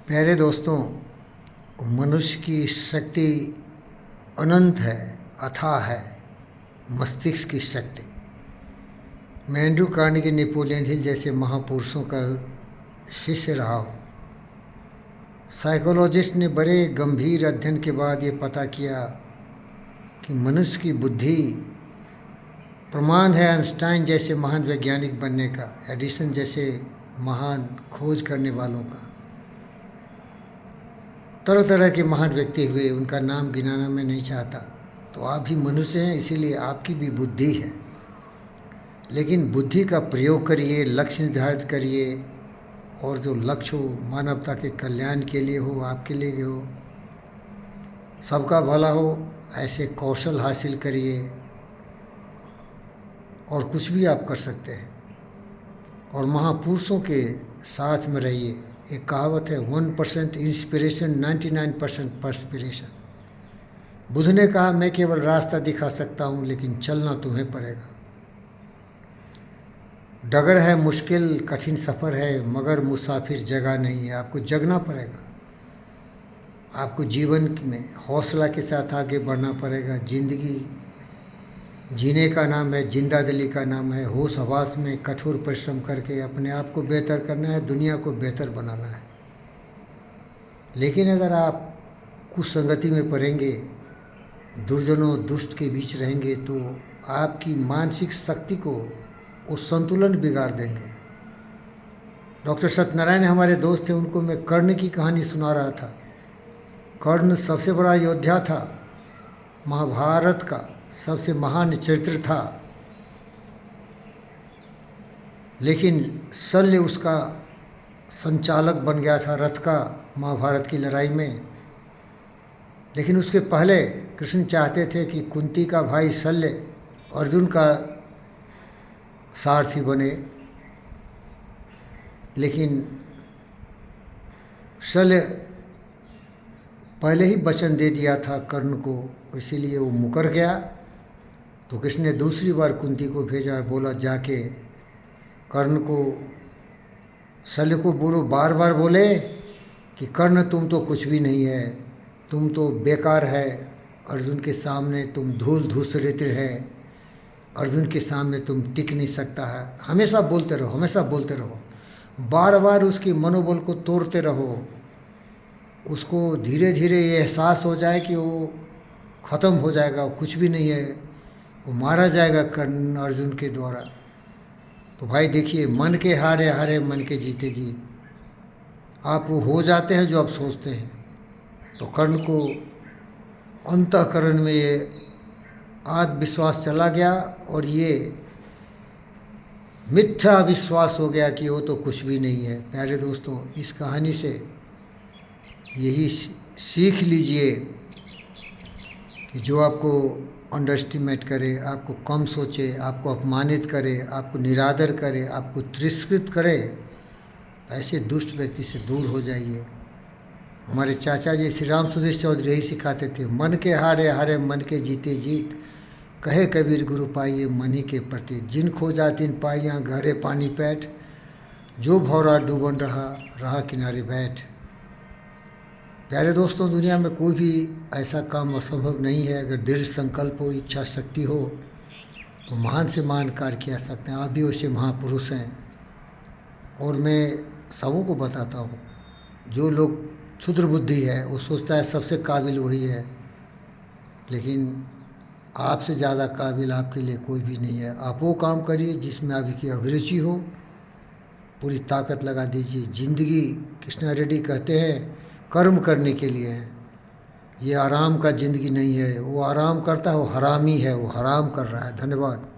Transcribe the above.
प्यारे दोस्तों, मनुष्य की शक्ति अनंत है, अथाह है। मस्तिष्क की शक्ति। मैं एंड्रू कार्नेगी, नेपोलियन हिल जैसे महापुरुषों का शिष्य रहा हूँ। साइकोलॉजिस्ट ने बड़े गंभीर अध्ययन के बाद ये पता किया कि मनुष्य की बुद्धि प्रमाण है आइंस्टाइन जैसे महान वैज्ञानिक बनने का, एडिसन जैसे महान खोज करने वालों का। तरह तरह के महान व्यक्ति हुए, उनका नाम गिनाना मैं नहीं चाहता। तो आप भी मनुष्य हैं, इसीलिए आपकी भी बुद्धि है। लेकिन बुद्धि का प्रयोग करिए, लक्ष्य निर्धारित करिए, और जो लक्ष्य हो मानवता के कल्याण के लिए हो, आपके लिए हो, सबका भला हो, ऐसे कौशल हासिल करिए और कुछ भी आप कर सकते हैं। और महापुरुषों के साथ में रहिए। एक कहावत है, 1% इंस्पिरेशन 99% परस्पिरेशन। बुद्ध ने कहा, मैं केवल रास्ता दिखा सकता हूँ, लेकिन चलना तुम्हें पड़ेगा। डगर है, मुश्किल कठिन सफ़र है, मगर मुसाफिर जगह नहीं है। आपको जगना पड़ेगा। आपको जीवन में हौसला के साथ आगे बढ़ना पड़ेगा। ज़िंदगी जीने का नाम है, जिंदादिली का नाम है। होश हवास में कठोर परिश्रम करके अपने आप को बेहतर करना है, दुनिया को बेहतर बनाना है। लेकिन अगर आप कुसंगति में पड़ेंगे, दुर्जनों दुष्ट के बीच रहेंगे, तो आपकी मानसिक शक्ति को वो संतुलन बिगाड़ देंगे। डॉक्टर सत्यनारायण हमारे दोस्त थे, उनको मैं कर्ण की कहानी सुना रहा था। कर्ण सबसे बड़ा योद्धा था, महाभारत का सबसे महान चरित्र था, लेकिन शल्य उसका संचालक बन गया था रथ का महाभारत की लड़ाई में। लेकिन उसके पहले कृष्ण चाहते थे कि कुंती का भाई शल्य अर्जुन का सारथी बने, लेकिन शल्य पहले ही वचन दे दिया था कर्ण को, इसीलिए वो मुकर गया। तो कृष्ण ने दूसरी बार कुंती को भेजा और बोला, जाके कर्ण को, शल्य को बोलो, बार बार बोले कि कर्ण तुम तो कुछ भी नहीं है, तुम तो बेकार है, अर्जुन के सामने तुम धूल धूसरित है, अर्जुन के सामने तुम टिक नहीं सकता है। हमेशा बोलते रहो, हमेशा बोलते रहो, बार बार उसके मनोबल को तोड़ते रहो। उसको धीरे धीरे ये एहसास हो जाए कि वो ख़त्म हो जाएगा, वो कुछ भी नहीं है, वो मारा जाएगा कर्ण अर्जुन के द्वारा। तो भाई देखिए, मन के हारे हारे मन के जीते जीत। आप वो हो जाते हैं जो आप सोचते हैं। तो कर्ण को अंतःकरण में ये आत्मविश्वास चला गया और ये मिथ्या विश्वास हो गया कि वो तो कुछ भी नहीं है। प्यारे दोस्तों, इस कहानी से यही सीख लीजिए कि जो आपको अंडर एस्टिमेट करे, आपको कम सोचे, आपको अपमानित करे, आपको निरादर करे, आपको तिरस्कृत करे, ऐसे दुष्ट व्यक्ति से दूर हो जाइए। हमारे चाचा जी श्री राम सुधीर चौधरी यही सिखाते थे, मन के हारे हारे मन के जीते जीत, कहे कबीर गुरु पाइए मन ही के प्रति, जिन खोजा तिन पाइया गहरे पानी पैठ, जो भौरा डूबन रहा रहा किनारे बैठ। प्यारे दोस्तों, दुनिया में कोई भी ऐसा काम असंभव नहीं है। अगर दृढ़ संकल्प हो, इच्छा शक्ति हो, तो महान से महान कार्य किया सकते हैं। आप भी वैसे महापुरुष हैं। और मैं सबों को बताता हूँ, जो लोग क्षुद्र बुद्धि है, वो सोचता है सबसे काबिल वही है, लेकिन आपसे ज़्यादा काबिल आपके लिए कोई भी नहीं है। आप वो काम करिए जिसमें आपकी अभिरुचि हो, पूरी ताकत लगा दीजिए। ज़िंदगी, कृष्णा रेड्डी कहते हैं, कर्म करने के लिए है। ये आराम का ज़िंदगी नहीं है। वो आराम करता है, वो हरामी है, वो हराम कर रहा है। धन्यवाद।